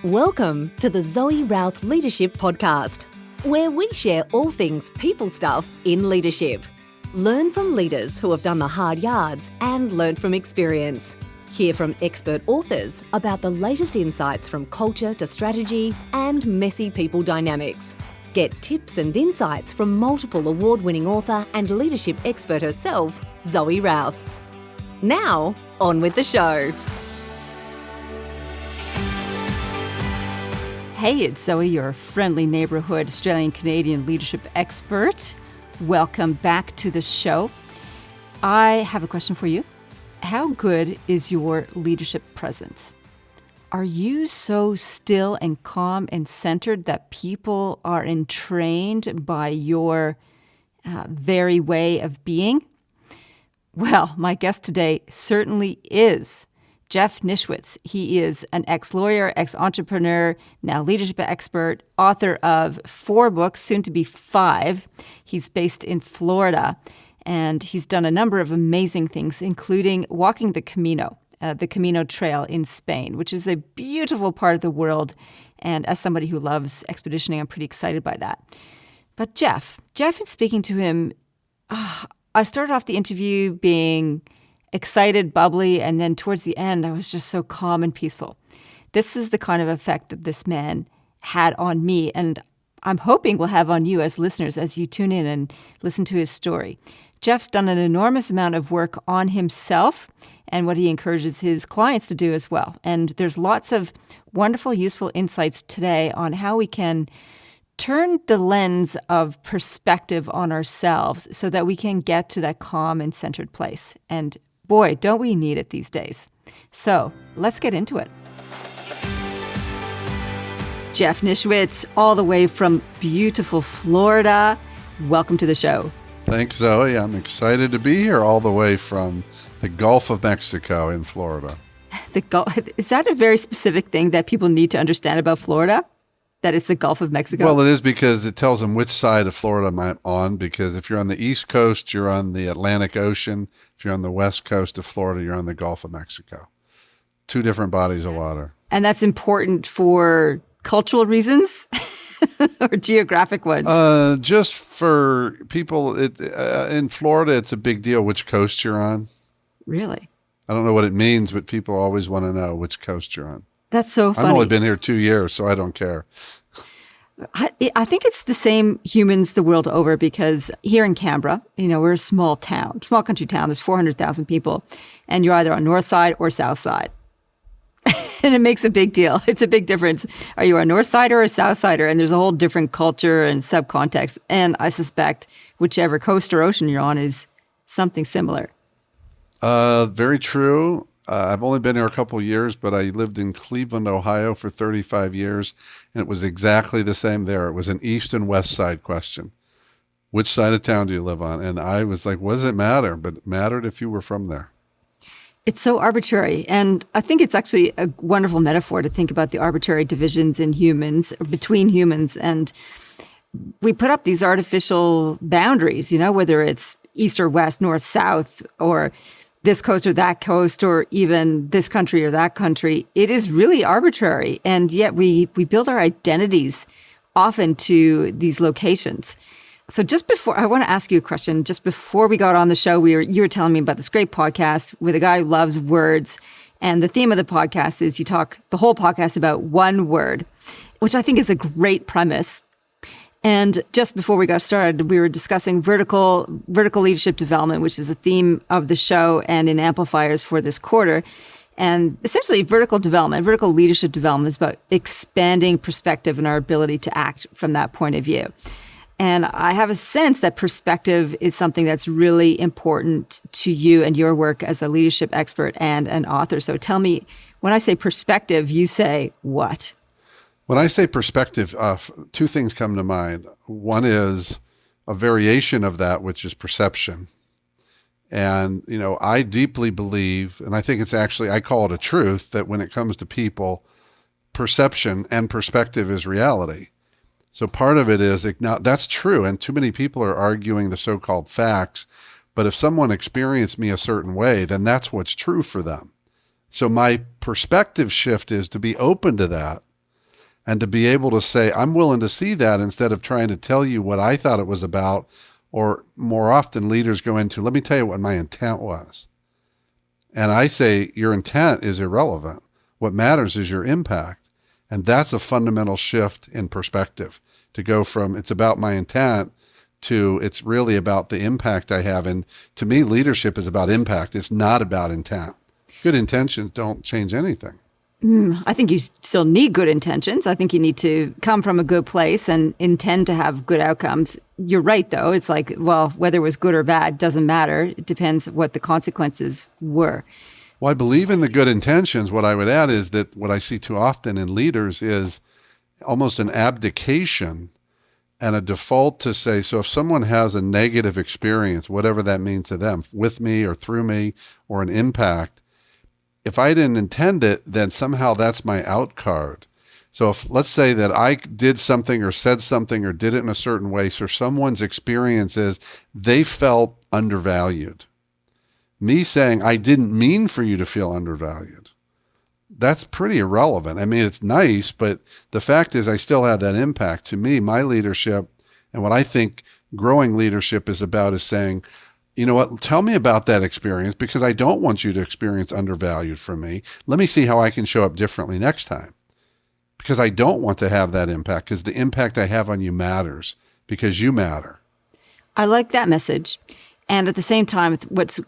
Welcome to the Zoe Routh Leadership Podcast, where we share all things people stuff in leadership. Learn from leaders who have done the hard yards and learn from experience. Hear from expert authors about the latest insights from culture to strategy and messy people dynamics. Get tips and insights from multiple award-winning author and leadership expert herself, Zoe Routh. Now, on with the show. Hey, it's Zoe, your friendly neighborhood Australian-Canadian leadership expert. Welcome back to the show. I have a question for you. How good is your leadership presence? Are you so still and calm and centered that people are entrained by your very way of being? Well, my guest today certainly is Jeff Nischwitz. He is an ex-lawyer, ex-entrepreneur, now leadership expert, author of 4 books, soon to be 5. He's based in Florida, and he's done a number of amazing things, including walking the Camino Trail in Spain, which is a beautiful part of the world. And as somebody who loves expeditioning, I'm pretty excited by that. But Jeff, in speaking to him, I started off the interview being excited, bubbly, and then towards the end, I was just so calm and peaceful. This is the kind of effect that this man had on me, and I'm hoping will have on you as listeners as you tune in and listen to his story. Jeff's done an enormous amount of work on himself and what he encourages his clients to do as well. And there's lots of wonderful, useful insights today on how we can turn the lens of perspective on ourselves so that we can get to that calm and centered place. And boy, don't we need it these days. So let's get into it. Jeff Nischwitz, all the way from beautiful Florida. Welcome to the show. Thanks, Zoe. I'm excited to be here all the way from the Gulf of Mexico in Florida. Is that a very specific thing that people need to understand about Florida? That it's the Gulf of Mexico? Well, it is because it tells them which side of Florida I'm on, because if you're on the East Coast, you're on the Atlantic Ocean. If you're on the West Coast of Florida, you're on the Gulf of Mexico. 2 different bodies of water. And that's important for cultural reasons or geographic ones? Just for people in Florida, it's a big deal which coast you're on. Really? I don't know what it means, but people always want to know which coast you're on. That's so funny. I've only been here 2 years, so I don't care. I think it's the same humans the world over, because here in Canberra, we're a small country town. There's 400,000 people, and you're either on north side or south side. And it makes a big deal. It's a big difference. Are you a north sider or a south sider? And there's a whole different culture and subcontext. And I suspect whichever coast or ocean you're on is something similar. Very true. I've only been here a couple of years, but I lived in Cleveland, Ohio for 35 years, and it was exactly the same there. It was an east and west side question. Which side of town do you live on? And I was like, what does it matter? But it mattered if you were from there. It's so arbitrary. And I think it's actually a wonderful metaphor to think about the arbitrary divisions in humans, or between humans. And we put up these artificial boundaries, whether it's east or west, north, south, or this coast or that coast, or even this country or that country. It is really arbitrary. And yet we build our identities often to these locations. So I want to ask you a question. Just before we got on the show, you were telling me about this great podcast with a guy who loves words. And the theme of the podcast is you talk the whole podcast about one word, which I think is a great premise. And just before we got started, we were discussing vertical leadership development, which is the theme of the show and in amplifiers for this quarter. And essentially vertical leadership development is about expanding perspective and our ability to act from that point of view. And I have a sense that perspective is something that's really important to you and your work as a leadership expert and an author. So tell me, when I say perspective, you say what? When I say perspective, 2 things come to mind. One is a variation of that, which is perception. And, I deeply believe, and I think it's actually, I call it a truth, that when it comes to people, perception and perspective is reality. So part of it is, now that's true, and too many people are arguing the so-called facts, but if someone experienced me a certain way, then that's what's true for them. So my perspective shift is to be open to that And to be able to say, I'm willing to see that instead of trying to tell you what I thought it was about, or more often leaders go into, let me tell you what my intent was. And I say, your intent is irrelevant. What matters is your impact. And that's a fundamental shift in perspective, to go from it's about my intent to it's really about the impact I have. And to me, leadership is about impact. It's not about intent. Good intentions don't change anything. I think you still need good intentions. I think you need to come from a good place and intend to have good outcomes. You're right, though. It's like, well, whether it was good or bad doesn't matter. It depends what the consequences were. Well, I believe in the good intentions. What I would add is that what I see too often in leaders is almost an abdication and a default to say, so if someone has a negative experience, whatever that means to them, with me or through me, or an impact, if I didn't intend it, then somehow that's my out card. So if, let's say that I did something or said something or did it in a certain way, so someone's experience is they felt undervalued. Me saying, I didn't mean for you to feel undervalued, that's pretty irrelevant. I mean, it's nice, but the fact is I still had that impact. To me, my leadership and what I think growing leadership is about is saying, you know what, tell me about that experience, because I don't want you to experience undervalued from me. Let me see how I can show up differently next time, because I don't want to have that impact, because the impact I have on you matters, because you matter. I like that message. And at the same time, what's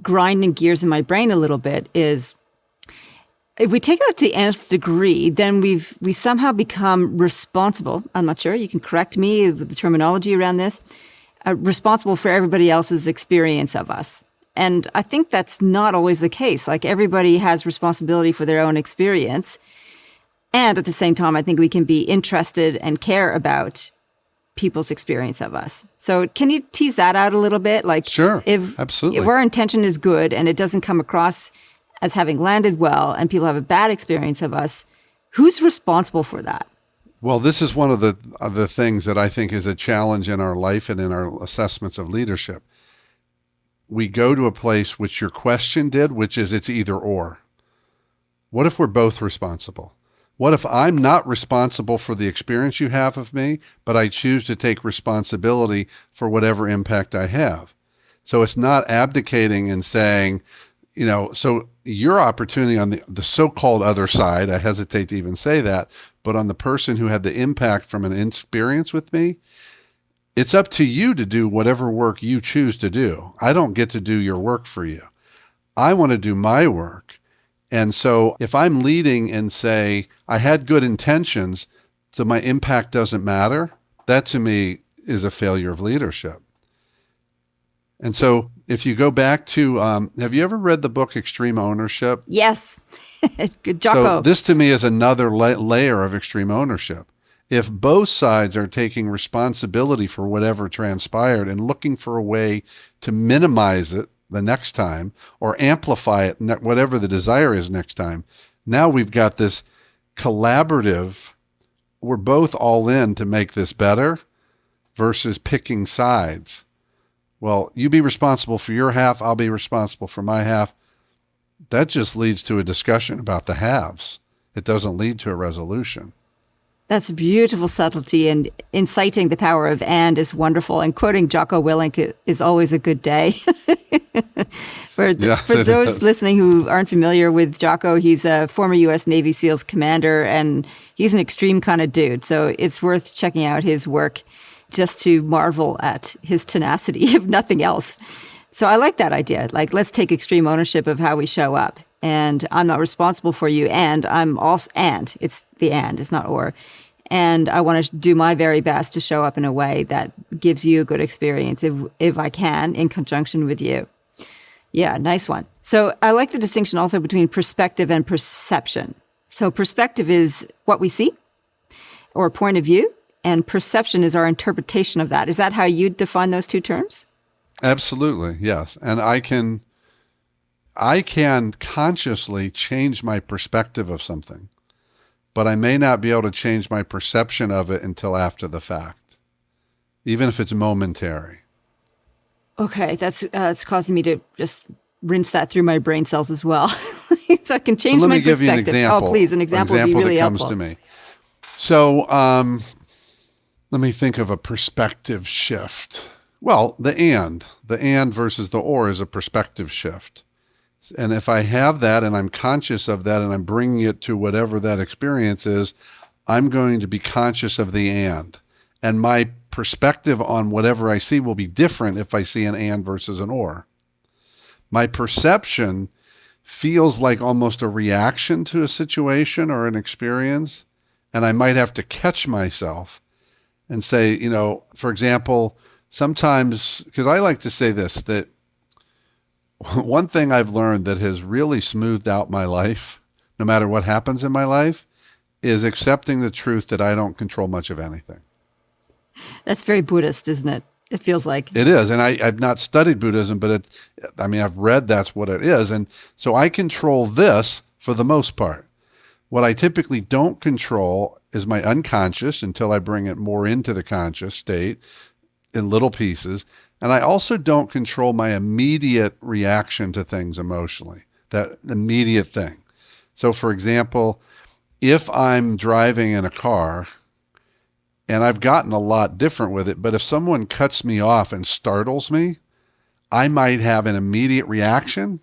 grinding gears in my brain a little bit is if we take that to the nth degree, then we somehow become responsible. I'm not sure. You can correct me with the terminology around this. Responsible for everybody else's experience of us. And I think that's not always the case. Like, everybody has responsibility for their own experience. And at the same time, I think we can be interested and care about people's experience of us. So can you tease that out a little bit? Like, sure, absolutely. If our intention is good and it doesn't come across as having landed well and people have a bad experience of us, who's responsible for that? Well, this is one of the things that I think is a challenge in our life and in our assessments of leadership. We go to a place which your question did, which is it's either or. What if we're both responsible? What if I'm not responsible for the experience you have of me, but I choose to take responsibility for whatever impact I have? So it's not abdicating and saying, you know, so your opportunity on the so-called other side, I hesitate to even say that, but on the person who had the impact from an experience with me, it's up to you to do whatever work you choose to do. I don't get to do your work for you. I want to do my work. And so if I'm leading and say, I had good intentions, so my impact doesn't matter, that to me is a failure of leadership. And so if you go back to, have you ever read the book Extreme Ownership? Yes. Good, Jocko. So this to me is another layer of extreme ownership. If both sides are taking responsibility for whatever transpired and looking for a way to minimize it the next time or amplify it, whatever the desire is next time, now we've got this collaborative, we're both all in to make this better versus picking sides. Well, you be responsible for your half, I'll be responsible for my half. That just leads to a discussion about the halves. It doesn't lead to a resolution. That's beautiful subtlety, and inciting the power of "and" is wonderful. And quoting Jocko Willink is always a good day. For those listening who aren't familiar with Jocko, he's a former U.S. Navy SEALs commander, and he's an extreme kind of dude. So it's worth checking out his work just to marvel at his tenacity, if nothing else. So I like that idea. Like, let's take extreme ownership of how we show up. And I'm not responsible for you. And I'm also, and it's the and, it's not or. And I want to do my very best to show up in a way that gives you a good experience if I can, in conjunction with you. Yeah, nice one. So I like the distinction also between perspective and perception. So perspective is what we see or point of view, and perception is our interpretation of that. Is that how you define those two terms? Absolutely, yes. And I can consciously change my perspective of something, but I may not be able to change my perception of it until after the fact, even if it's momentary. Okay, that's it's causing me to just rinse that through my brain cells as well. So I can change my perspective. Let me give you an example. Oh, please, an example would be really that comes helpful. to me. So let me think of a perspective shift. Well, the and versus the or is a perspective shift. And if I have that and I'm conscious of that and I'm bringing it to whatever that experience is, I'm going to be conscious of the and. And my perspective on whatever I see will be different if I see an and versus an or. My perception feels like almost a reaction to a situation or an experience. And I might have to catch myself and say, for example, sometimes, because I like to say this, that one thing I've learned that has really smoothed out my life, no matter what happens in my life, is accepting the truth that I don't control much of anything. That's very Buddhist, isn't it? It feels like. It is. And I've not studied Buddhism, but I've read that's what it is. And so I control this for the most part. What I typically don't control is my unconscious until I bring it more into the conscious state in little pieces. And I also don't control my immediate reaction to things emotionally, that immediate thing. So for example, if I'm driving in a car, and I've gotten a lot different with it, but if someone cuts me off and startles me, I might have an immediate reaction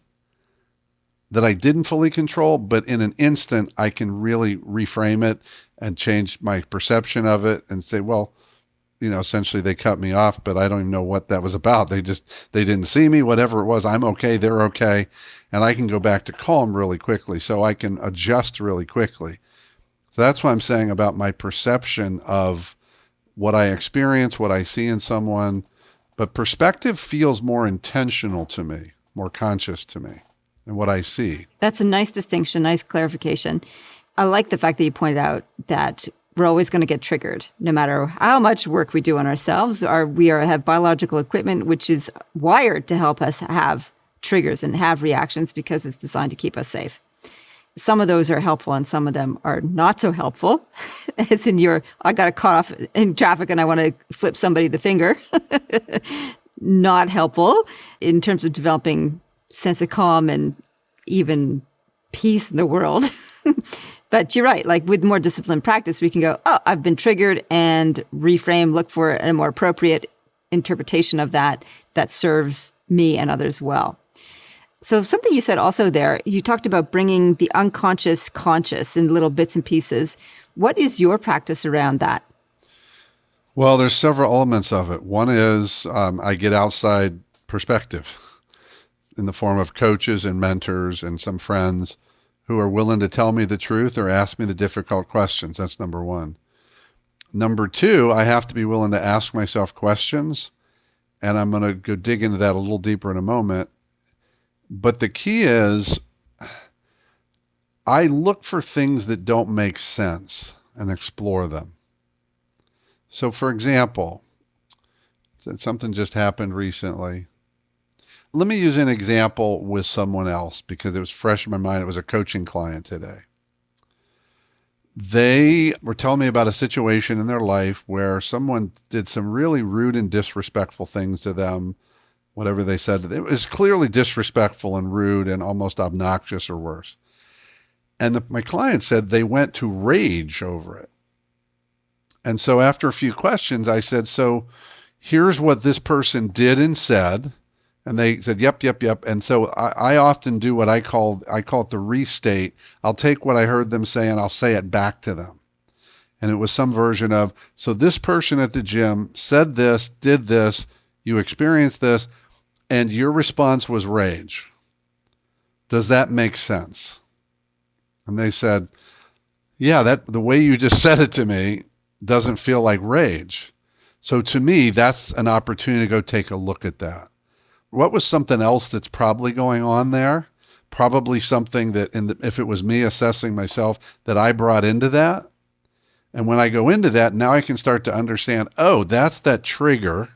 that I didn't fully control, but in an instant, I can really reframe it and change my perception of it and say, well, essentially they cut me off, but I don't even know what that was about. They didn't see me, whatever it was. I'm okay. They're okay. And I can go back to calm really quickly. So I can adjust really quickly. So that's what I'm saying about my perception of what I experience, what I see in someone. But perspective feels more intentional to me, more conscious to me, and what I see. That's a nice distinction, nice clarification. I like the fact that you pointed out that we're always going to get triggered, no matter how much work we do on ourselves. We have biological equipment which is wired to help us have triggers and have reactions because it's designed to keep us safe. Some of those are helpful and some of them are not so helpful. As in I got caught off in traffic and I want to flip somebody the finger. Not helpful in terms of developing sense of calm and even peace in the world. But you're right. Like with more disciplined practice, we can go, oh, I've been triggered, and reframe, look for a more appropriate interpretation of that serves me and others well. So something you said also there, you talked about bringing the unconscious conscious in little bits and pieces. What is your practice around that? Well, there's several elements of it. One is I get outside perspective in the form of coaches and mentors and some friends who are willing to tell me the truth or ask me the difficult questions. That's number one. Number two, I have to be willing to ask myself questions, and I'm going to go dig into that a little deeper in a moment. But the key is I look for things that don't make sense and explore them. So for example, something just happened recently. Let me use an example with someone else because it was fresh in my mind. It was a coaching client today. They were telling me about a situation in their life where someone did some really rude and disrespectful things to them. Whatever they said, it was clearly disrespectful and rude and almost obnoxious or worse. And my client said they went to rage over it. And so after a few questions, I said, so here's what this person did and said. And they said, yep. And so I often do what I call it the restate. I'll take what I heard them say and I'll say it back to them. And it was some version of, so this person at the gym said this, did this, you experienced this, and your response was rage. Does that make sense? And they said, yeah, the way you just said it to me doesn't feel like rage. So to me, that's an opportunity to go take a look at that. What was something else that's probably going on there? Probably something that, if it was me assessing myself, that I brought into that. And when I go into that, now I can start to understand, oh, that's that trigger.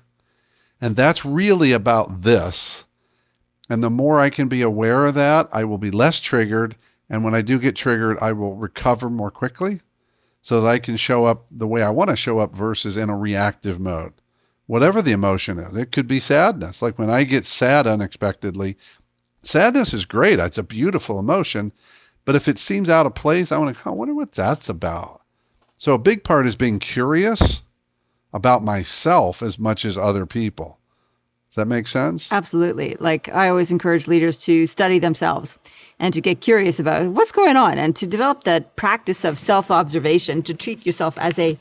And that's really about this. And the more I can be aware of that, I will be less triggered. And when I do get triggered, I will recover more quickly so that I can show up the way I want to show up versus in a reactive mode. Whatever the emotion is, it could be sadness. Like when I get sad unexpectedly, sadness is great. It's a beautiful emotion. But if it seems out of place, I wonder what that's about. So a big part is being curious about myself as much as other people. Does that make sense? Absolutely. Like I always encourage leaders to study themselves and to get curious about what's going on and to develop that practice of self-observation, to treat yourself as a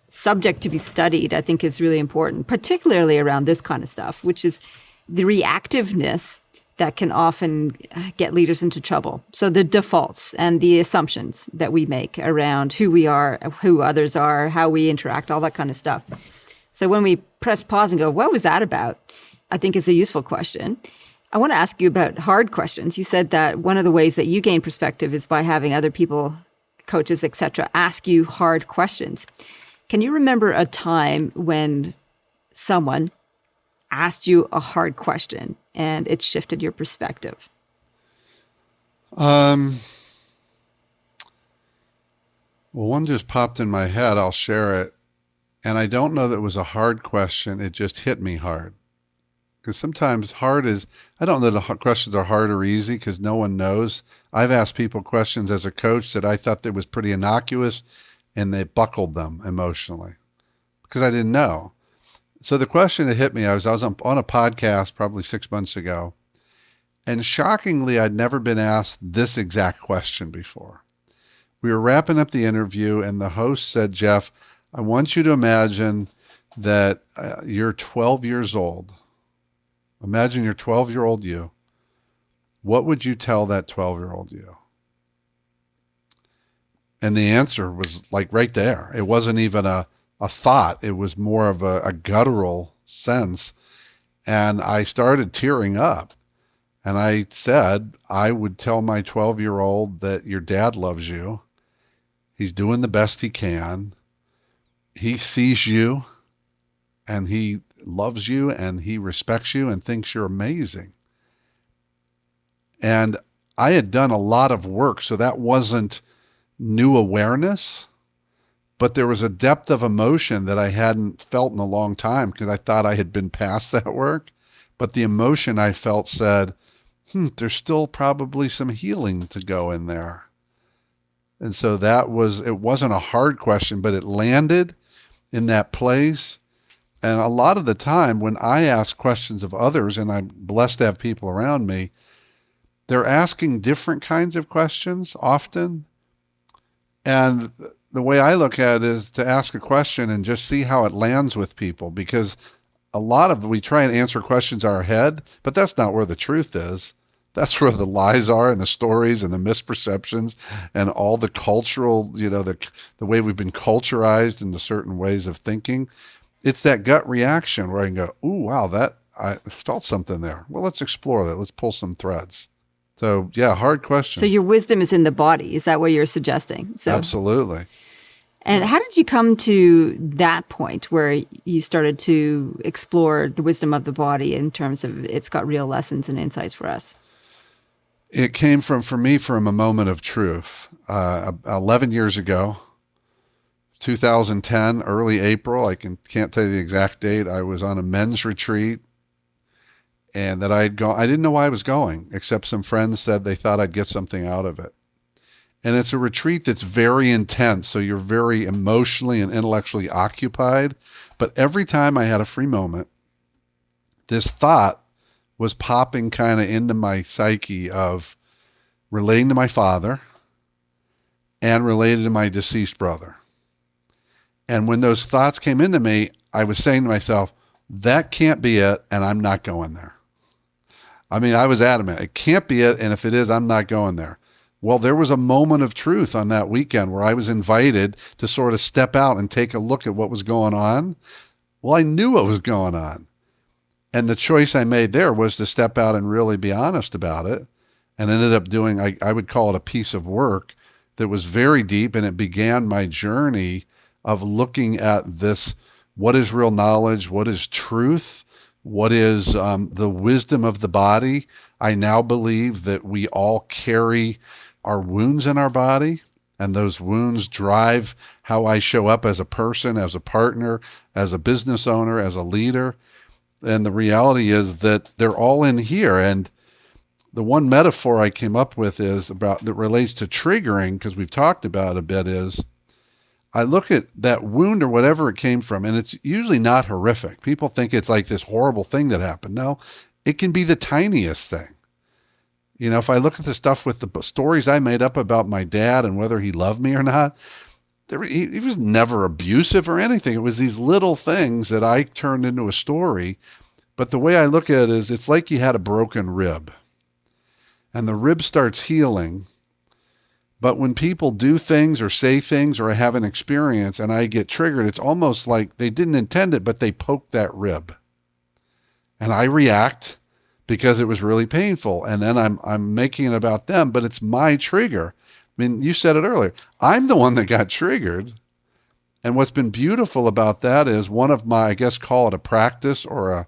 subject to be studied, I think is really important, particularly around this kind of stuff, which is the reactiveness that can often get leaders into trouble. So the defaults and the assumptions that we make around who we are, who others are, how we interact, all that kind of stuff. So when we press pause and go, what was that about? I think is a useful question. I want to ask you about hard questions. You said that one of the ways that you gain perspective is by having other people, coaches, etc., ask you hard questions. Can you remember a time when someone asked you a hard question and it shifted your perspective? Well, one just popped in my head. I'll share it. And I don't know that it was a hard question. It just hit me hard. Because sometimes I don't know the questions are hard or easy because no one knows. I've asked people questions as a coach that I thought that was pretty innocuous and they buckled them emotionally because I didn't know. So the question that hit me, I was on a podcast probably 6 months ago. And shockingly, I'd never been asked this exact question before. We were wrapping up the interview and the host said, Jeff, I want you to imagine that you're 12 years old. Imagine you're 12-year-old you. What would you tell that 12-year-old you? And the answer was like right there. It wasn't even a thought. It was more of a guttural sense. And I started tearing up. And I said, I would tell my 12-year-old that your dad loves you. He's doing the best he can. He sees you and he loves you and he respects you and thinks you're amazing. And I had done a lot of work, so that wasn't new awareness, but there was a depth of emotion that I hadn't felt in a long time because I thought I had been past that work. But the emotion I felt said, there's still probably some healing to go in there. And so it wasn't a hard question, but it landed in that place. And a lot of the time when I ask questions of others, and I'm blessed to have people around me, they're asking different kinds of questions often. And the way I look at it is to ask a question and just see how it lands with people, because we try and answer questions in our head, but that's not where the truth is. That's where the lies are and the stories and the misperceptions and all the cultural, the way we've been culturized into certain ways of thinking. It's that gut reaction where I can go, ooh, wow, I felt something there. Well, let's explore that. Let's pull some threads. So yeah, hard question. So your wisdom is in the body. Is that what you're suggesting? Absolutely. And how did you come to that point where you started to explore the wisdom of the body in terms of it's got real lessons and insights for us? It came from a moment of truth. 11 years ago, 2010, early April, I can't tell you the exact date. I was on a men's retreat and that I didn't know why I was going, except some friends said they thought I'd get something out of it. And it's a retreat that's very intense. So you're very emotionally and intellectually occupied. But every time I had a free moment, this thought was popping kind of into my psyche of relating to my father and related to my deceased brother. And when those thoughts came into me, I was saying to myself, that can't be it, and I'm not going there. I mean, I was adamant. It can't be it, and if it is, I'm not going there. Well, there was a moment of truth on that weekend where I was invited to sort of step out and take a look at what was going on. Well, I knew what was going on. And the choice I made there was to step out and really be honest about it, and ended up doing, I would call it a piece of work that was very deep, and it began my journey of looking at this, what is real knowledge, what is truth, what is the wisdom of the body. I now believe that we all carry our wounds in our body, and those wounds drive how I show up as a person, as a partner, as a business owner, as a leader. And the reality is that they're all in here. And the one metaphor I came up with is that relates to triggering, because we've talked about it a bit, is I look at that wound or whatever it came from, and it's usually not horrific. People think it's like this horrible thing that happened. No, it can be the tiniest thing. You know, if I look at the stuff with the stories I made up about my dad and whether he loved me or not, he was never abusive or anything. It was these little things that I turned into a story. But the way I look at it is it's like you had a broken rib and the rib starts healing. But when people do things or say things or I have an experience and I get triggered, it's almost like they didn't intend it, but they poked that rib. And I react because it was really painful. And then I'm making it about them, but it's my trigger. I mean, you said it earlier. I'm the one that got triggered. And what's been beautiful about that is one of my, I guess, call it a practice or a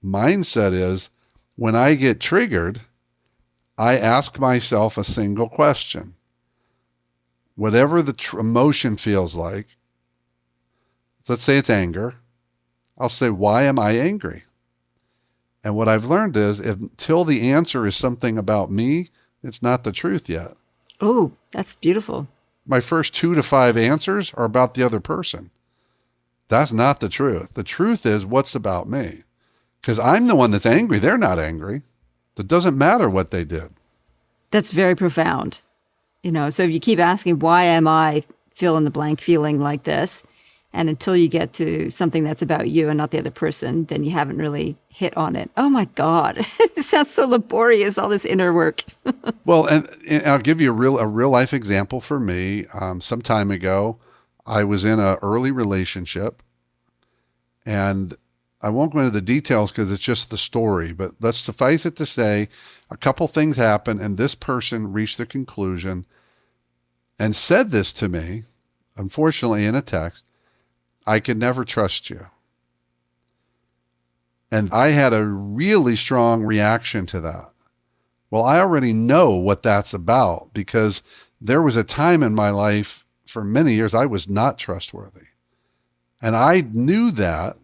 mindset is when I get triggered, I ask myself a single question. Whatever the emotion feels like, let's say it's anger, I'll say, why am I angry? And what I've learned is until the answer is something about me, it's not the truth yet. Oh, that's beautiful. My first 2 to 5 answers are about the other person. That's not the truth. The truth is what's about me. Because I'm the one that's angry. They're not angry. It doesn't matter what they did. That's very profound. You know, so if you keep asking, why am I fill in the blank feeling like this? And until you get to something that's about you and not the other person, then you haven't really hit on it. Oh my God. It sounds so laborious, all this inner work. Well, and I'll give you a real life example for me. Some time ago, I was in an early relationship, and I won't go into the details because it's just the story, but let's suffice it to say a couple things happened and this person reached the conclusion and said this to me, unfortunately in a text, I could never trust you. And I had a really strong reaction to that. Well, I already know what that's about because there was a time in my life for many years I was not trustworthy. And I knew that.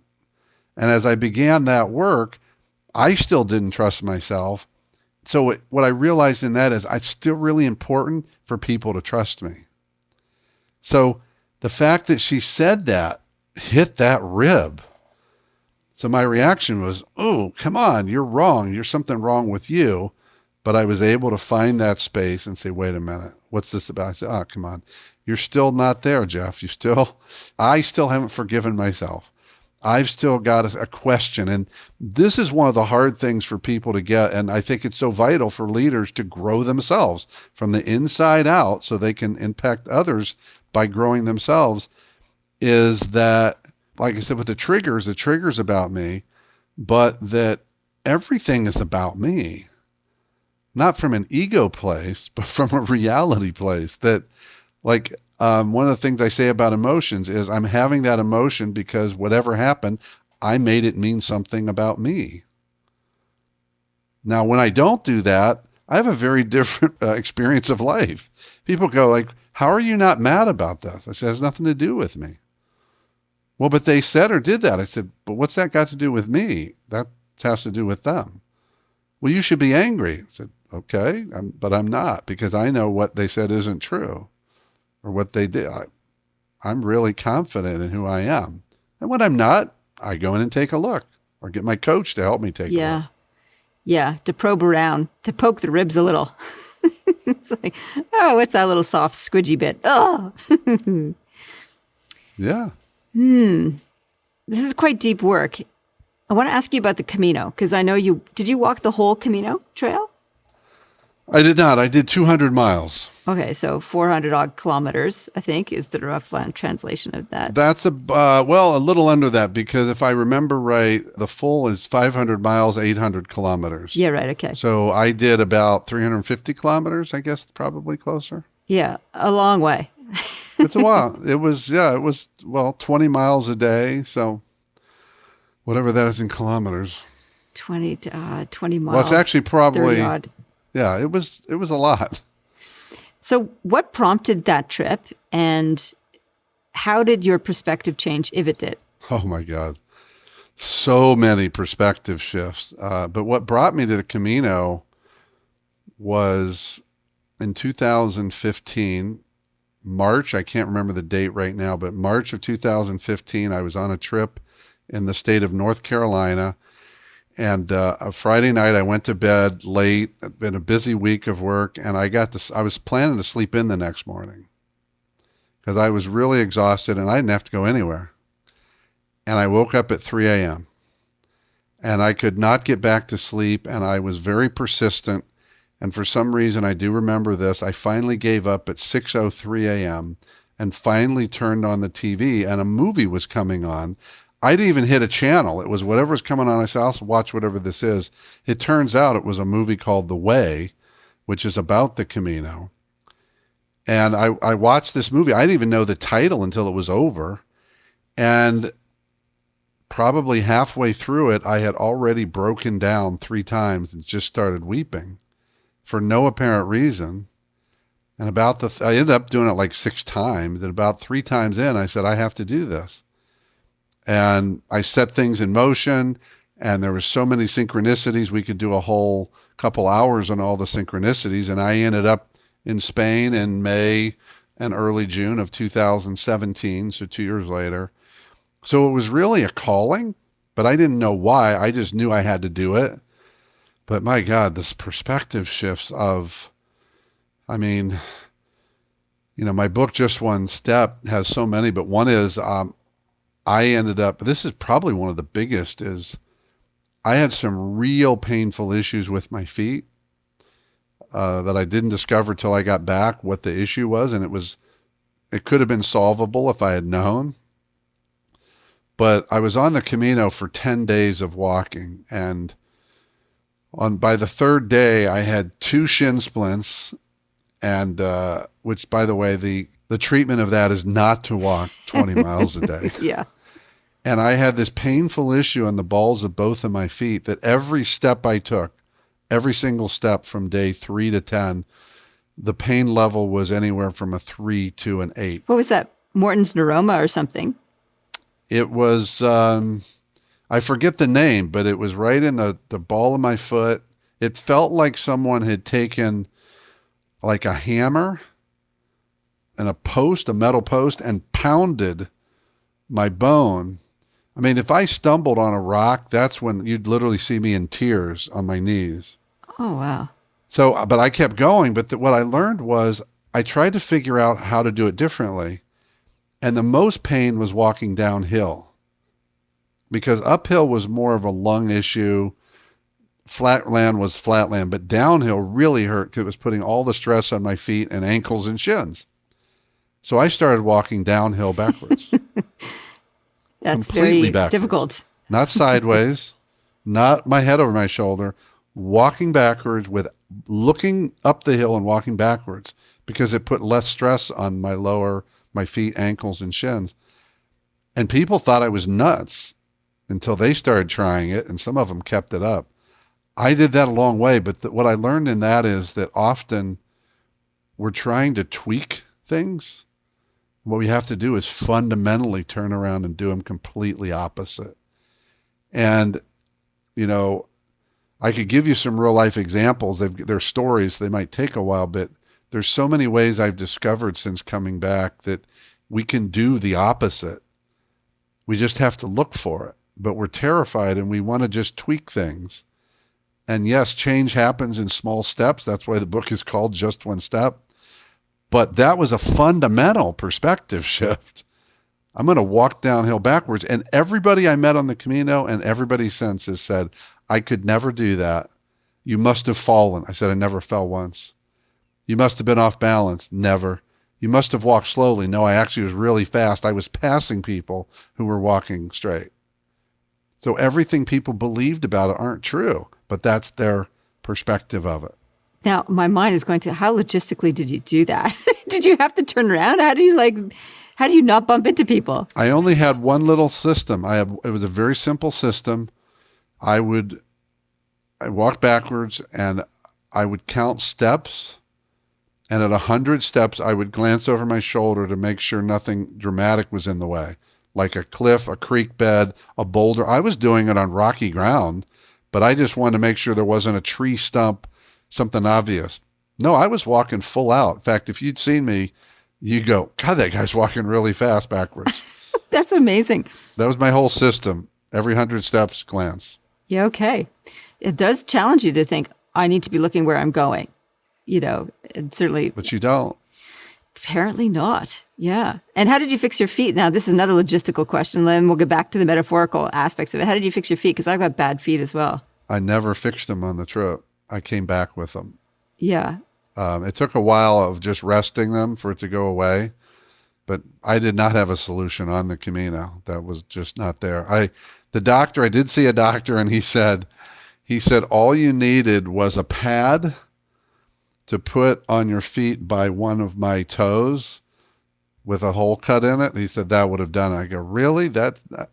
And as I began that work, I still didn't trust myself. So what I realized in that is it's still really important for people to trust me. So the fact that she said that hit that rib. So my reaction was, oh, come on, you're wrong. There's something wrong with you. But I was able to find that space and say, wait a minute, what's this about? I said, oh, come on. You're still not there, Jeff. I still haven't forgiven myself. I've still got a question. And this is one of the hard things for people to get. And I think it's so vital for leaders to grow themselves from the inside out so they can impact others by growing themselves, is that, like I said, with the triggers about me, but that everything is about me, not from an ego place, but from a reality place. That, like, one of the things I say about emotions is I'm having that emotion because whatever happened, I made it mean something about me. Now, when I don't do that, I have a very different experience of life. People go like, how are you not mad about this? I said, it has nothing to do with me. Well, but they said or did that. I said, but what's that got to do with me? That has to do with them. Well, you should be angry. I said, okay, but I'm not, because I know what they said isn't true or what they did. I'm really confident in who I am. And when I'm not, I go in and take a look or get my coach to help me take a look. Yeah, to probe around, to poke the ribs a little. It's like, oh, what's that little soft squidgy bit? Oh. Yeah. This is quite deep work. I want to ask you about the Camino, because I know did you walk the whole Camino trail? I did not. I did 200 miles. Okay, so 400 odd kilometers, I think, is the rough translation of that. That's a little under that, because if I remember right, the full is 500 miles, 800 kilometers. Yeah, right, okay. So I did about 350 kilometers, I guess, probably closer. Yeah, a long way. It's a while. It was 20 miles a day. So whatever that is in kilometers. 20 miles. Well, it's actually probably, 30 odd. Yeah, it was a lot. So what prompted that trip, and how did your perspective change, if it did? Oh my God. So many perspective shifts. But what brought me to the Camino was in 2015, March. I can't remember the date right now, but March of 2015, I was on a trip in the state of North Carolina. And a Friday night, I went to bed late. It'd been a busy week of work, and I was planning to sleep in the next morning because I was really exhausted and I didn't have to go anywhere. And I woke up at 3 a.m. and I could not get back to sleep, and I was very persistent. And for some reason, I do remember this, I finally gave up at 6:03 a.m. and finally turned on the TV, and a movie was coming on. I didn't even hit a channel. It was whatever was coming on. I said, I'll watch whatever this is. It turns out it was a movie called The Way, which is about the Camino. And I watched this movie. I didn't even know the title until it was over. And probably halfway through it, I had already broken down 3 times and just started weeping for no apparent reason. And I ended up doing it like 6 times. And about 3 times in, I said, I have to do this. And I set things in motion, and there were so many synchronicities. We could do a whole couple hours on all the synchronicities. And I ended up in Spain in May and early June of 2017, so 2 years later. So it was really a calling, but I didn't know why. I just knew I had to do it. But my God, this perspective shifts of, I mean, my book, Just One Step, has so many, but one is, I ended up, this is probably one of the biggest, is I had some real painful issues with my feet that I didn't discover till I got back what the issue was. And it could have been solvable if I had known. But I was on the Camino for 10 days of walking. And by the 3rd day, I had 2 shin splints. And which, by the way, the treatment of that is not to walk 20 miles a day. Yeah. And I had this painful issue on the balls of both of my feet that every step I took, every single step from day 3 to 10, the pain level was anywhere from a 3 to an 8. What was that? Morton's neuroma or something? It was, I forget the name, but it was right in the ball of my foot. It felt like someone had taken like a hammer and a metal post, and pounded my bone. I mean, if I stumbled on a rock, that's when you'd literally see me in tears on my knees. Oh, wow. So, but I kept going. But what I learned was I tried to figure out how to do it differently. And the most pain was walking downhill, because uphill was more of a lung issue. Flatland was flatland, but downhill really hurt because it was putting all the stress on my feet and ankles and shins. So I started walking downhill backwards. That's completely very backwards. difficult. Not sideways, not my head over my shoulder, walking backwards with looking up the hill and walking backwards, because it put less stress on my feet, ankles, and shins. And people thought I was nuts until they started trying it, and some of them kept it up. I did that a long way, but what I learned in that is that often we're trying to tweak things. What we have to do is fundamentally turn around and do them completely opposite. And, I could give you some real life examples. They're stories. They might take a while, but there's so many ways I've discovered since coming back that we can do the opposite. We just have to look for it. But we're terrified and we want to just tweak things. And yes, change happens in small steps. That's why the book is called Just One Step. But that was a fundamental perspective shift. I'm going to walk downhill backwards. And everybody I met on the Camino and everybody since has said, I could never do that. You must have fallen. I said, I never fell once. You must have been off balance. Never. You must have walked slowly. No, I actually was really fast. I was passing people who were walking straight. So everything people believed about it aren't true, but that's their perspective of it. Now, my mind is going to, how logistically did you do that? Did you have to turn around? How do you not bump into people? I only had one little system. It was a very simple system. I walked backwards and I would count steps. And at 100 steps, I would glance over my shoulder to make sure nothing dramatic was in the way, like a cliff, a creek bed, a boulder. I was doing it on rocky ground, but I just wanted to make sure there wasn't a tree stump, something obvious. No, I was walking full out. In fact, if you'd seen me you go, God, that guy's walking really fast backwards. That's amazing. That was my whole system. Every 100 steps, glance. Yeah, okay. It does challenge you to think, I need to be looking where I'm going. And certainly. But you don't. Apparently not. Yeah. And how did you fix your feet? Now, this is another logistical question. Then we'll get back to the metaphorical aspects of it. How did you fix your feet? Because I've got bad feet as well. I never fixed them on the trip. I came back with them. Yeah. It took a while of just resting them for it to go away, but I did not have a solution on the Camino. That was just not there. I did see a doctor, and he said, all you needed was a pad to put on your feet by one of my toes with a hole cut in it. He said that would have done it. I go, really?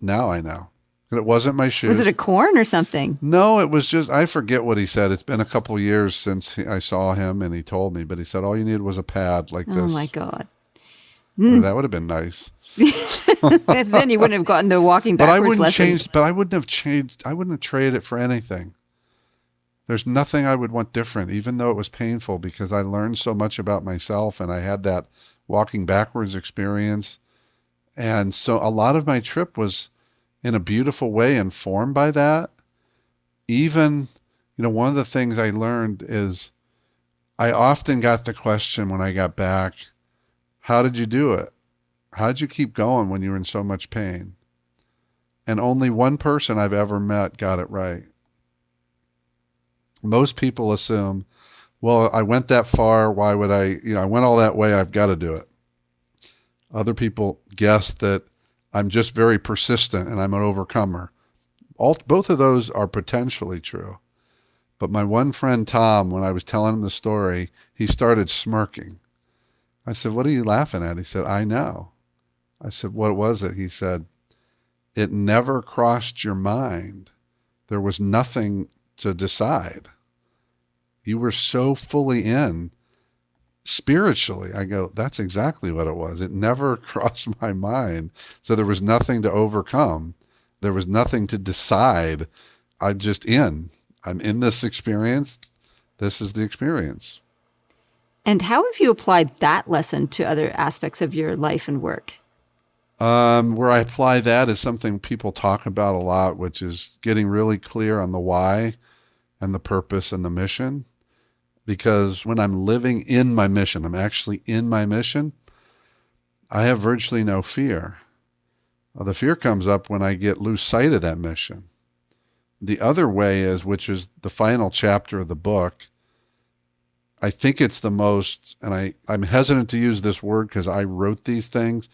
Now I know. And it wasn't my shoes. Was it a corn or something? No, it was just, I forget what he said. It's been a couple of years since I saw him and he told me, but he said all you needed was a pad like this. Oh my God. Well, that would have been nice. Then you wouldn't have gotten the walking backwards lesson. I wouldn't have changed. I wouldn't have traded it for anything. There's nothing I would want different, even though it was painful, because I learned so much about myself and I had that walking backwards experience. And so a lot of my trip was in a beautiful way informed by that. Even, one of the things I learned is I often got the question when I got back, how did you do it? How did you keep going when you were in so much pain? And only one person I've ever met got it right. Most people assume, well, I went that far. Why would I went all that way. I've got to do it. Other people guess that I'm just very persistent and I'm an overcomer. Both of those are potentially true. But my one friend, Tom, when I was telling him the story, he started smirking. I said, what are you laughing at? He said, I know. I said, what was it? He said, it never crossed your mind. There was nothing to decide. You were so fully in spiritually. I go, that's exactly what it was. It never crossed my mind. So there was nothing to overcome. There was nothing to decide. I'm in this experience. This is the experience. And how have you applied that lesson to other aspects of your life and work? Where I apply that is something people talk about a lot, which is getting really clear on the why and the purpose and the mission. Because when I'm living in my mission, I'm actually in my mission, I have virtually no fear. The fear comes up when I get lose sight of that mission. The other way is, which is the final chapter of the book, I think it's the most, and I'm hesitant to use this word because I wrote these things.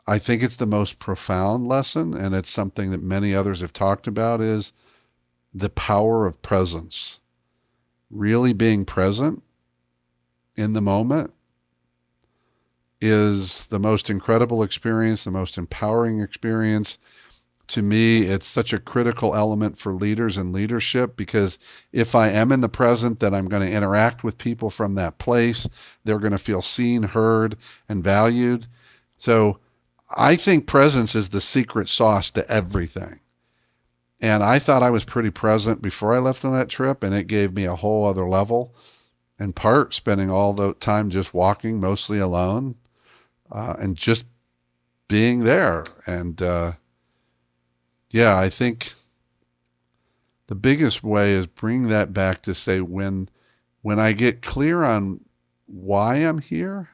I think it's the most profound lesson, and it's something that many others have talked about, is the power of presence. Really being present in the moment is the most incredible experience, the most empowering experience. To me, it's such a critical element for leaders and leadership, because if I am in the present, then I'm going to interact with people from that place. They're going to feel seen, heard, and valued. So I think presence is the secret sauce to everything. And I thought I was pretty present before I left on that trip, and it gave me a whole other level. In part, spending all the time just walking, mostly alone, and just being there. And I think the biggest way is bring that back to say, when I get clear on why I'm here,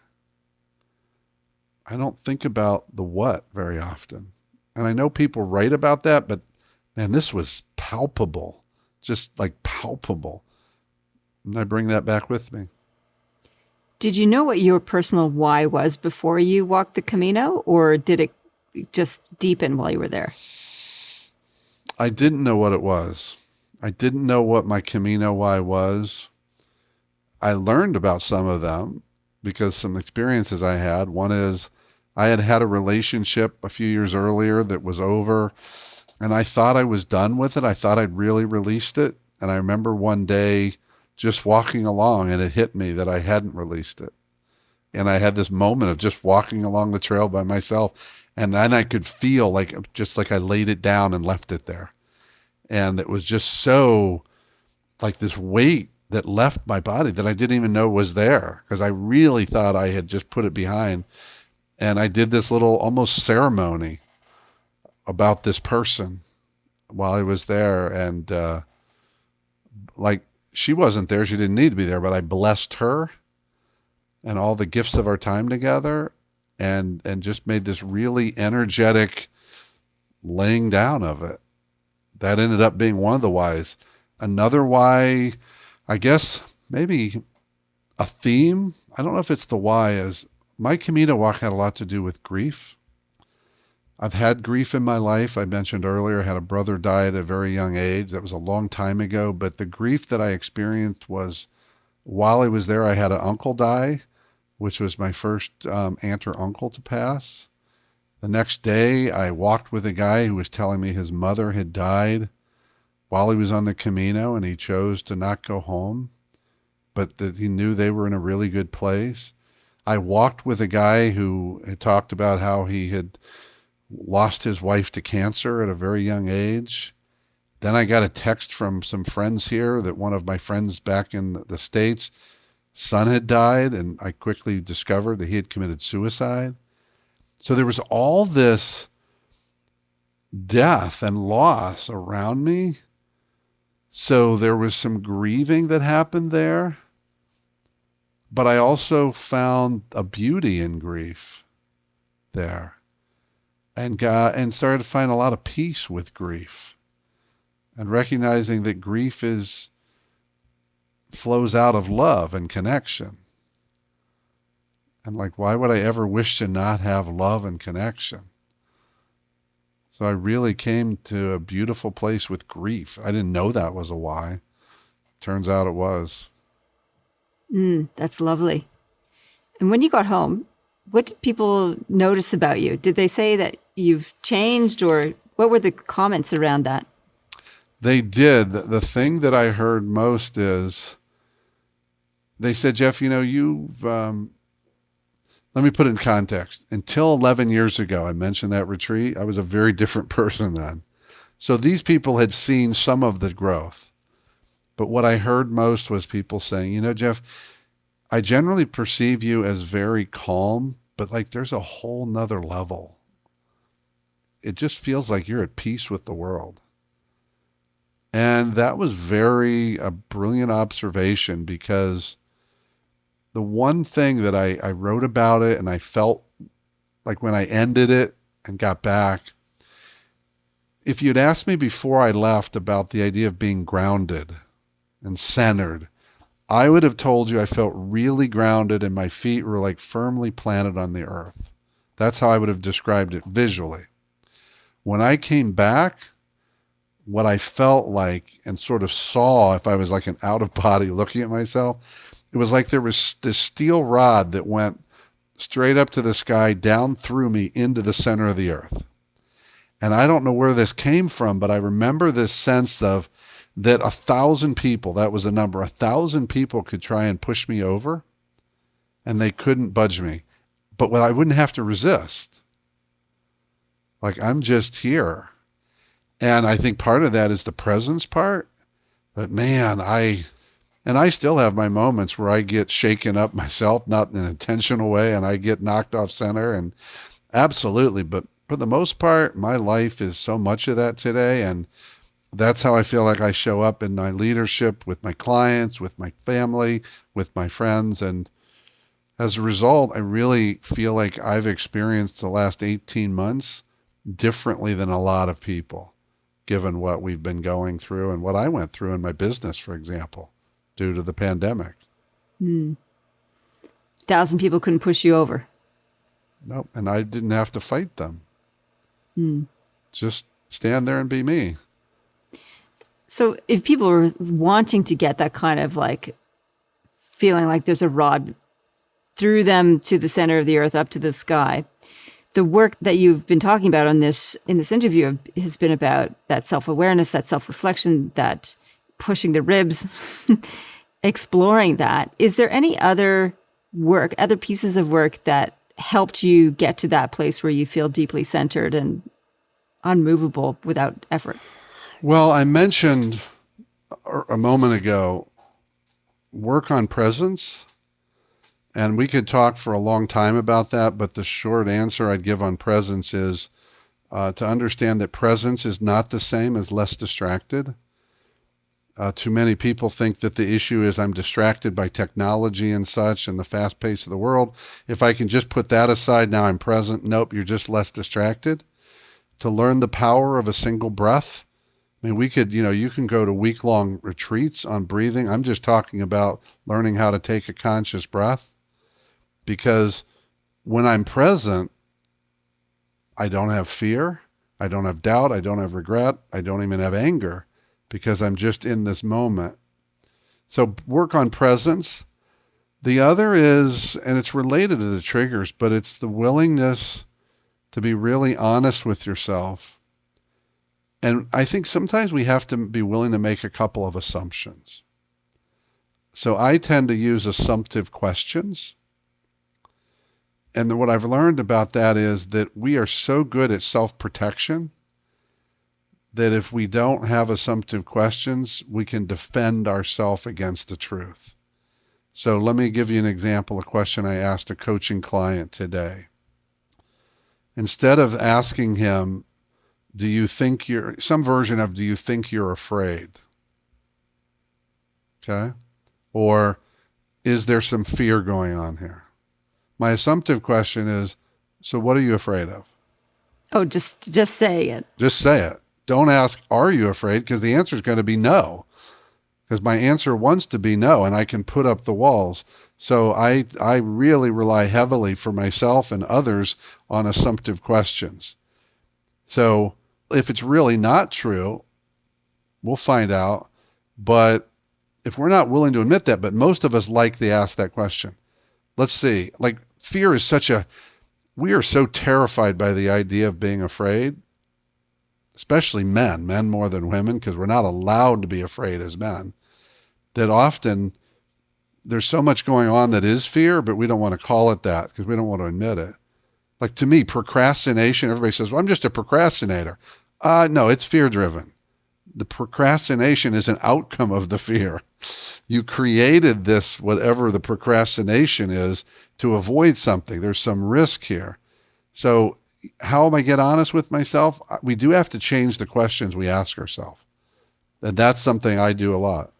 I don't think about the what very often. And I know people write about that, but man, this was palpable, just like palpable. And I bring that back with me. Did you know what your personal why was before you walked the Camino, or did it just deepen while you were there? I didn't know what it was. I didn't know what my Camino why was. I learned about some of them because some experiences I had. One is I had a relationship a few years earlier that was over, and I thought I was done with it. I thought I'd really released it. And I remember one day just walking along, and it hit me that I hadn't released it. And I had this moment of just walking along the trail by myself. And then I could feel like I laid it down and left it there. And it was just so like this weight that left my body that I didn't even know was there, because I really thought I had just put it behind. And I did this little almost ceremony about this person while I was there. And like, she wasn't there. She didn't need to be there, but I blessed her and all the gifts of our time together, and just made this really energetic laying down of it. That ended up being one of the whys. Another why, I guess maybe a theme, I don't know if it's the why, is my Camino walk had a lot to do with grief. I've had grief in my life. I mentioned earlier, I had a brother die at a very young age. That was a long time ago. But the grief that I experienced was, while I was there, I had an uncle die, which was my first aunt or uncle to pass. The next day, I walked with a guy who was telling me his mother had died while he was on the Camino, and he chose to not go home, but that he knew they were in a really good place. I walked with a guy who had talked about how he had lost his wife to cancer at a very young age. Then I got a text from some friends here that one of my friends back in the States' son had died, and I quickly discovered that he had committed suicide. So there was all this death and loss around me. So there was some grieving that happened there. But I also found a beauty in grief there, and started to find a lot of peace with grief, and recognizing that grief flows out of love and connection. And like, why would I ever wish to not have love and connection? So I really came to a beautiful place with grief. I didn't know that was a why. Turns out it was. That's lovely. And when you got home, what did people notice about you? Did they say that you've changed, or what were the comments around that? They did. The thing that I heard most is, they said, Jeff, you've, let me put it in context. Until 11 years ago, I mentioned that retreat, I was a very different person then. So these people had seen some of the growth. But what I heard most was people saying, Jeff, I generally perceive you as very calm, but like there's a whole nother level. It just feels like you're at peace with the world. And that was a brilliant observation, because the one thing that I wrote about it, and I felt like when I ended it and got back, if you'd asked me before I left about the idea of being grounded and centered, I would have told you I felt really grounded and my feet were like firmly planted on the earth. That's how I would have described it visually. When I came back, what I felt like and sort of saw, if I was like an out of body looking at myself, it was like there was this steel rod that went straight up to the sky, down through me into the center of the earth. And I don't know where this came from, but I remember this sense of that 1,000 people, that was the number, 1,000 people could try and push me over and they couldn't budge me. But I wouldn't have to resist. Like, I'm just here. And I think part of that is the presence part. But man, I still have my moments where I get shaken up myself, not in an intentional way, and I get knocked off center, and absolutely. But for the most part, my life is so much of that today. And that's how I feel like I show up in my leadership with my clients, with my family, with my friends. And as a result, I really feel like I've experienced the last 18 months differently than a lot of people, given what we've been going through and what I went through in my business, for example, due to the pandemic. 1,000 people couldn't push you over. Nope. And I didn't have to fight them. Just stand there and be me. So if people are wanting to get that kind of like feeling like there's a rod through them to the center of the earth, up to the sky, the work that you've been talking about in this interview has been about that self-awareness, that self-reflection, that pushing the ribs, exploring that. Is there any other pieces of work that helped you get to that place where you feel deeply centered and unmovable without effort? Well, I mentioned a moment ago work on presence. And we could talk for a long time about that, but the short answer I'd give on presence is to understand that presence is not the same as less distracted. Too many people think that the issue is I'm distracted by technology and such and the fast pace of the world. If I can just put that aside, now I'm present. Nope, you're just less distracted. To learn the power of a single breath. I mean, we could, you can go to week-long retreats on breathing. I'm just talking about learning how to take a conscious breath, because when I'm present, I don't have fear. I don't have doubt. I don't have regret. I don't even have anger, because I'm just in this moment. So work on presence. The other is, and it's related to the triggers, but it's the willingness to be really honest with yourself. And I think sometimes we have to be willing to make a couple of assumptions. So I tend to use assumptive questions. And what I've learned about that is that we are so good at self-protection that if we don't have assumptive questions, we can defend ourselves against the truth. So let me give you an example, a question I asked a coaching client today. Instead of asking him, do you think you're afraid? Okay? Or is there some fear going on here? My assumptive question is, so what are you afraid of? Oh, just say it. Just say it. Don't ask, are you afraid? Because the answer is going to be no. Because my answer wants to be no, and I can put up the walls. So I really rely heavily for myself and others on assumptive questions. So if it's really not true, we'll find out. But if we're not willing to admit that, but most of us like to ask that question. Let's see, like fear is we are so terrified by the idea of being afraid, especially men more than women, because we're not allowed to be afraid as men, that often there's so much going on that is fear, but we don't want to call it that because we don't want to admit it. Like to me, procrastination, everybody says, well, I'm just a procrastinator. No, it's fear-driven. The procrastination is an outcome of the fear. You created this, whatever the procrastination is, to avoid something. There's some risk here. So how am I get honest with myself? We do have to change the questions we ask ourselves. And that's something I do a lot.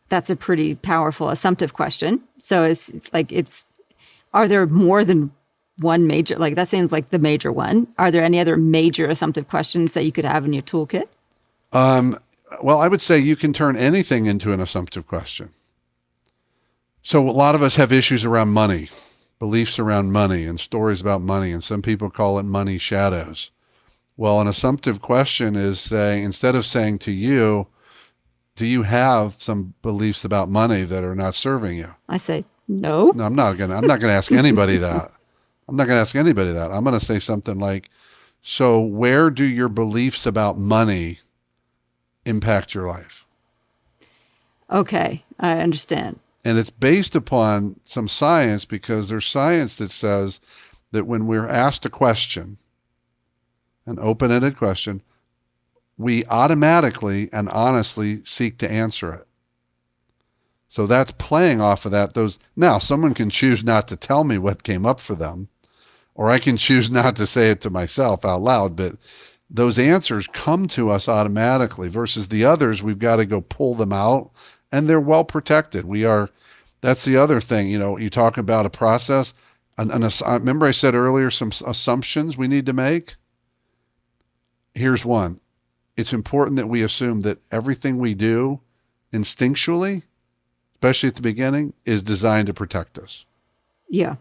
That's a pretty powerful assumptive question. So it's are there more than one major, like that seems like the major one. Are there any other major assumptive questions that you could have in your toolkit? Well, I would say you can turn anything into an assumptive question. So a lot of us have issues around money, beliefs around money and stories about money, and some people call it money shadows. Well, an assumptive question is saying, instead of saying to you, do you have some beliefs about money that are not serving you? I say, no. No, I'm not going to ask anybody that. I'm not going to ask anybody that. I'm going to say something like, so where do your beliefs about money impact your life? Okay, I understand. And it's based upon some science, because there's science that says that when we're asked a question, an open-ended question, we automatically and honestly seek to answer it. So that's playing off of that. Now, someone can choose not to tell me what came up for them, or I can choose not to say it to myself out loud, but those answers come to us automatically, versus the others, we've got to go pull them out, and they're well protected. That's the other thing, you talk about a process. Remember I said earlier some assumptions we need to make? Here's one. It's important that we assume that everything we do instinctually, especially at the beginning, is designed to protect us. Yeah.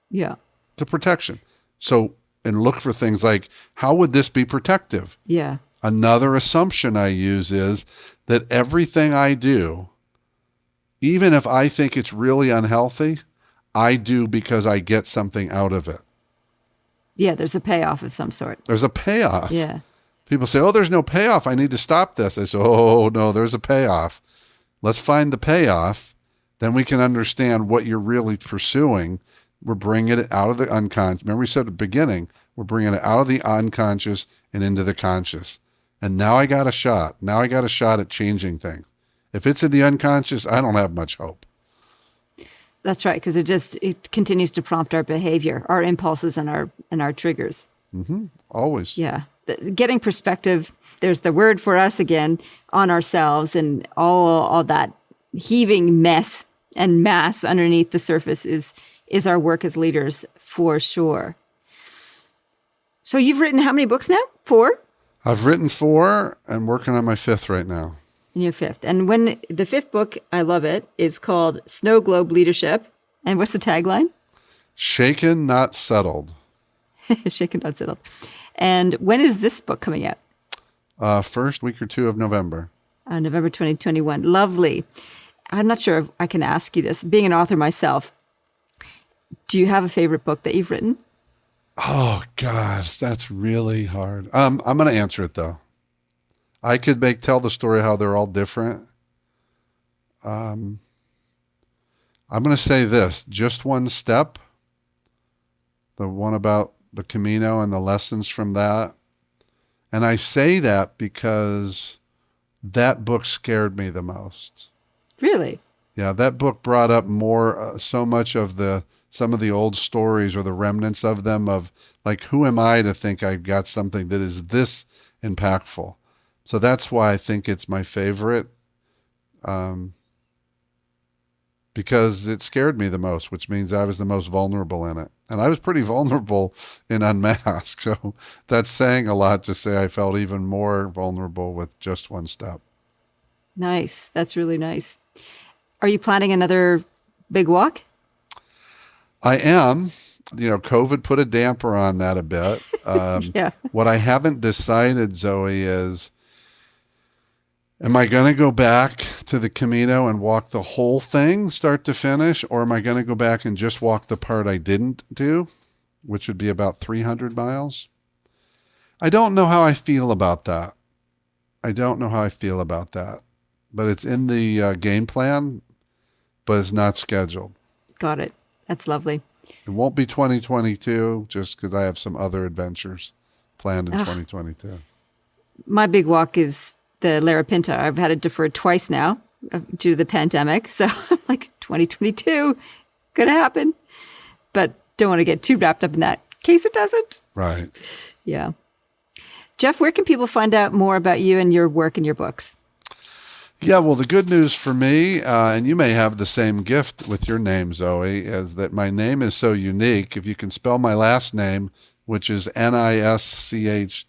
Yeah. It's a protection. So, and look for things like, how would this be protective? Yeah. Another assumption I use is that everything I do, even if I think it's really unhealthy, I do because I get something out of it. Yeah, there's a payoff of some sort. There's a payoff. Yeah. People say, oh, there's no payoff. I need to stop this. I say, oh, no, there's a payoff. Let's find the payoff. Then we can understand what you're really pursuing. We're bringing it out of the unconscious. Remember we said at the beginning, we're bringing it out of the unconscious and into the conscious. And now I got a shot. Now I got a shot at changing things. If it's in the unconscious, I don't have much hope. That's right, because it continues to prompt our behavior, our impulses, and our triggers. Always. Yeah. Getting perspective, there's the word for us again, on ourselves and all that heaving mess and mass underneath the surface is our work as leaders for sure. So you've written how many books now? 4? I've written 4 and working on my 5th right now. And your 5th. And when the 5th book, I love it, is called Snow Globe Leadership. And what's the tagline? Shaken, not settled. Shaken, not settled. And when is this book coming out? First week or 2 of November. November 2021. Lovely. I'm not sure if I can ask you this. Being an author myself, do you have a favorite book that you've written? Oh, gosh, that's really hard. I'm going to answer it, though. I could tell the story how they're all different. I'm going to say this, Just One Step, the one about the Camino and the lessons from that. And I say that because that book scared me the most. Really? Yeah, that book brought up more, so much of some of the old stories or the remnants of them of like, who am I to think I've got something that is this impactful? So that's why I think it's my favorite, because it scared me the most, which means I was the most vulnerable in it. And I was pretty vulnerable in Unmasked. So that's saying a lot to say I felt even more vulnerable with Just One Step. Nice. That's really nice. Are you planning another big walk? I am. COVID put a damper on that a bit. Yeah. What I haven't decided, Zoe, is am I going to go back to the Camino and walk the whole thing, start to finish, or am I going to go back and just walk the part I didn't do, which would be about 300 miles? I don't know how I feel about that. But it's in the game plan, but it's not scheduled. Got it. That's lovely. It won't be 2022 just because I have some other adventures planned in 2022. My big walk is the Larapinta. I've had it deferred twice now due to the pandemic. So I'm like, 2022, gonna happen. But don't want to get too wrapped up in that in case it doesn't. Right. Yeah. Jeff, where can people find out more about you and your work and your books? Yeah, well, the good news for me, and you may have the same gift with your name, Zoe, is that my name is so unique. If you can spell my last name, which is Nischwitz,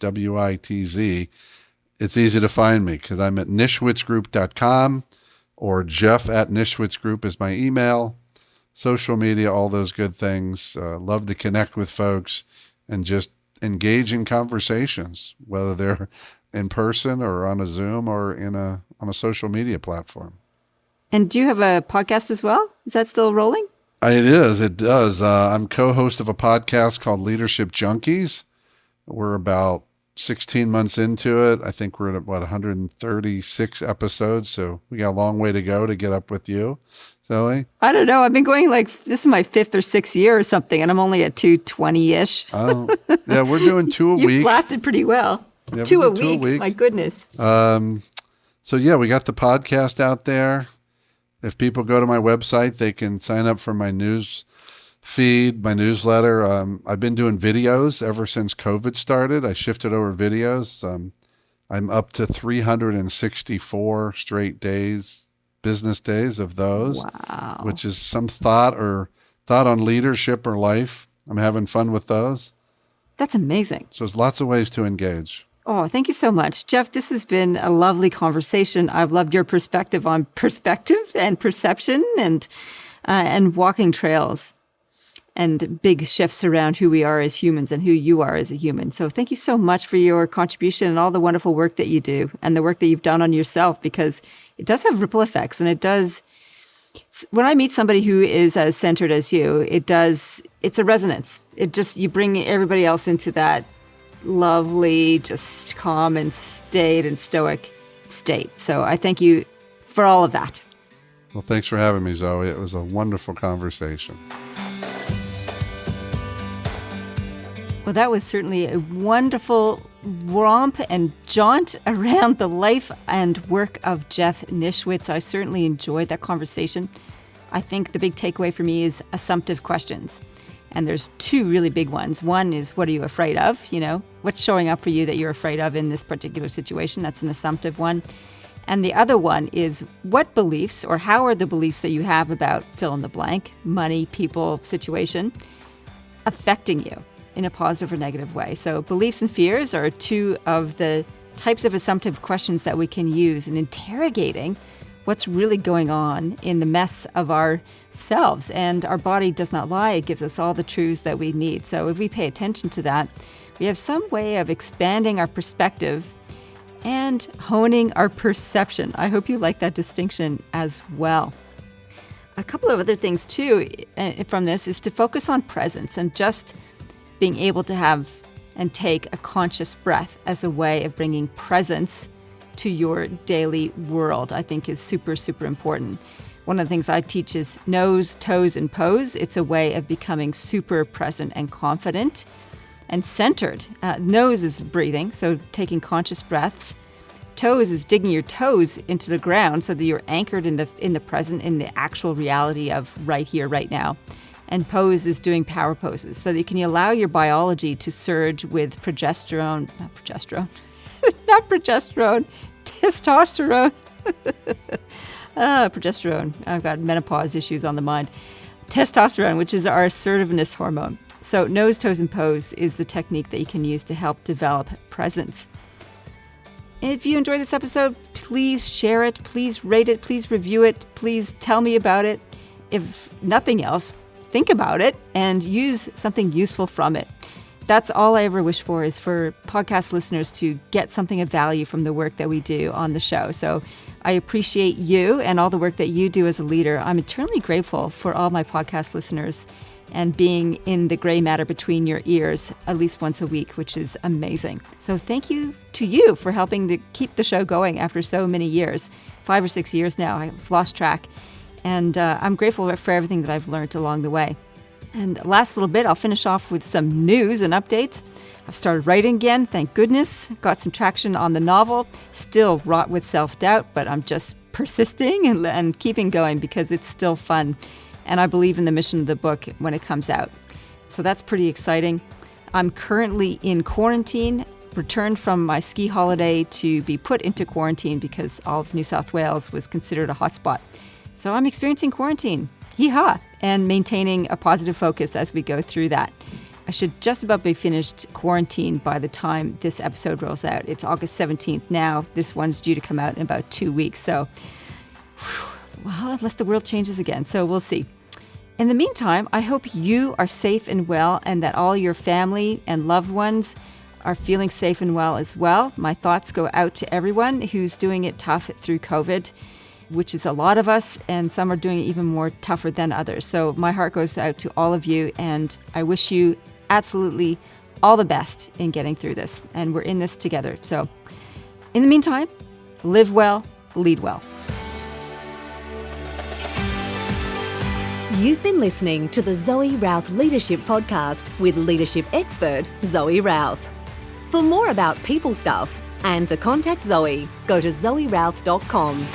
it's easy to find me because I'm at nischwitzgroup.com, or Jeff@nischwitzgroup is my email. Social media, all those good things. Love to connect with folks and just engage in conversations, whether they're in person or on a Zoom or on a social media platform. And do you have a podcast as well? Is that still rolling? It does. I'm co-host of a podcast called Leadership Junkies. We're about 16 months into it. I think we're at 136 episodes. So we got a long way to go to get up with you, Zoe. I don't know. I've been going this is my 5th or 6th year or something, and I'm only at 220-ish. Oh, yeah, we're doing 2 a week. You've lasted pretty well. Yeah, 2 a week. My goodness. So yeah, we got the podcast out there. If people go to my website, they can sign up for my news feed, my newsletter. I've been doing videos ever since COVID started. I shifted over videos. I'm up to 364 straight days, business days of those. Wow. Which is some thought on leadership or life. I'm having fun with those. That's amazing. So there's lots of ways to engage. Oh, thank you so much. Jeff, this has been a lovely conversation. I've loved your perspective on perspective and perception and walking trails and big shifts around who we are as humans and who you are as a human. So thank you so much for your contribution and all the wonderful work that you do and the work that you've done on yourself, because it does have ripple effects. And it does, when I meet somebody who is as centered as you, it's a resonance. You bring everybody else into that lovely, just calm and staid and stoic state. So I thank you for all of that. Well, thanks for having me, Zoe. It was a wonderful conversation. Well, that was certainly a wonderful romp and jaunt around the life and work of Jeff Nischwitz. I certainly enjoyed that conversation. I think the big takeaway for me is assumptive questions. And there's two really big ones. One is, what are you afraid of? What's showing up for you that you're afraid of in this particular situation? That's an assumptive one. And the other one is, what beliefs or how are the beliefs that you have about fill in the blank, money, people, situation, affecting you in a positive or negative way? So beliefs and fears are two of the types of assumptive questions that we can use in interrogating what's really going on in the mess of ourselves. And our body does not lie. It gives us all the truths that we need. So if we pay attention to that, we have some way of expanding our perspective and honing our perception. I hope you like that distinction as well. A couple of other things too from this is to focus on presence and just being able to have and take a conscious breath as a way of bringing presence to your daily world, I think is super, super important. One of the things I teach is nose, toes, and pose. It's a way of becoming super present and confident and centered. Nose is breathing, so taking conscious breaths. Toes is digging your toes into the ground so that you're anchored in the present, in the actual reality of right here, right now. And pose is doing power poses so that you can allow your biology to surge with testosterone. Progesterone. I've got menopause issues on the mind. Testosterone, which is our assertiveness hormone. So nose, toes, and pose is the technique that you can use to help develop presence. If you enjoyed this episode, please share it, please rate it, please review it, please tell me about it. If nothing else, think about it and use something useful from it. That's all I ever wish for, is for podcast listeners to get something of value from the work that we do on the show. So I appreciate you and all the work that you do as a leader. I'm eternally grateful for all my podcast listeners and being in the gray matter between your ears at least once a week, which is amazing. So thank you to you for helping to keep the show going after so many years, 5 or 6 years now. I've lost track. And I'm grateful for everything that I've learned along the way. And last little bit, I'll finish off with some news and updates. I've started writing again, thank goodness. Got some traction on the novel. Still wrought with self-doubt, but I'm just persisting and keeping going because it's still fun. And I believe in the mission of the book when it comes out. So that's pretty exciting. I'm currently in quarantine, returned from my ski holiday to be put into quarantine because all of New South Wales was considered a hotspot. So I'm experiencing quarantine, hee-haw, and maintaining a positive focus as we go through that. I should just about be finished quarantine by the time this episode rolls out. It's August 17th now. This one's due to come out in about 2 weeks. So, well, unless the world changes again. So we'll see. In the meantime, I hope you are safe and well and that all your family and loved ones are feeling safe and well as well. My thoughts go out to everyone who's doing it tough through COVID, which is a lot of us, and some are doing it even more tougher than others. So my heart goes out to all of you, and I wish you absolutely all the best in getting through this. And we're in this together. So in the meantime, live well, lead well. You've been listening to the Zoe Routh Leadership Podcast with leadership expert Zoe Routh. For more about people stuff and to contact Zoe, go to zoerouth.com.